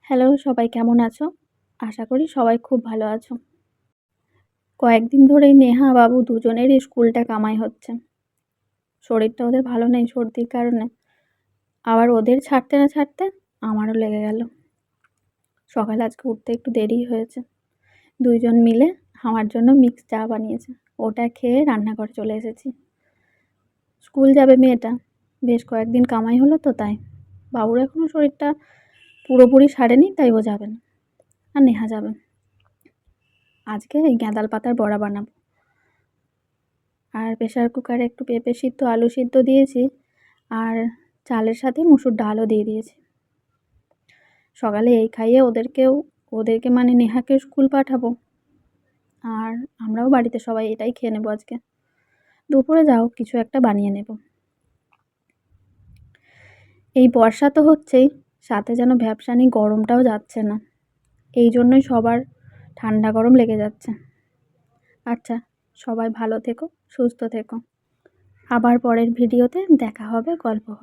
Hello, সবাই কেমন আছো? আশা করি সবাই খুব ভালো আছো। কয়েকদিন ধরেই নেহা, বাবু দুজনেরই স্কুলটা কামাই হচ্ছে। শরীরটা ওদের ভালো নেই সর্দির কারণে। আবার ওদের ছাড়তে না ছাড়তে আমারও লেগে গেল। সকালে আজকে উঠতে একটু দেরিই হয়েছে। ২ জন মিলে আমার জন্য মিক্স চা বানিয়েছে। ওটা খেয়ে রান্নাঘরে চলে এসেছি। স্কুল যাবে মেয়েটা। বেশ কয়েকদিন কামাই হলো তো তাই। বাবুর এখনো শরীরটা পুরোপুরি সারেনি, তাই ও যাবে না। আর নেহা যাবে। আজকে এই গাঁদাল পাতার বড়া বানাবো। আর প্রেসার কুকারে একটু পেঁপে সিদ্ধ, আলু সিদ্ধ দিয়েছি। আর চালের সাথে মুসুর ডালও দিয়ে দিয়েছি। সকালে এই খাইয়ে ওদেরকে মানে নেহাকে স্কুল পাঠাবো। আর আমরাও বাড়িতে সবাই এটাই খেয়ে নেবো আজকে। দুপুরে যাও কিছু একটা বানিয়ে নেব। এই বর্ষা তো হচ্ছেই, সাথে যেন ভ্যাপসানি গরমটাও যাচ্ছে না। এই জন্যই সবার ঠান্ডা গরম লেগে যাচ্ছে। আচ্ছা, সবাই ভালো থেকো, সুস্থ থেকো। আবার পরের ভিডিওতে দেখা হবে, গল্প হবে।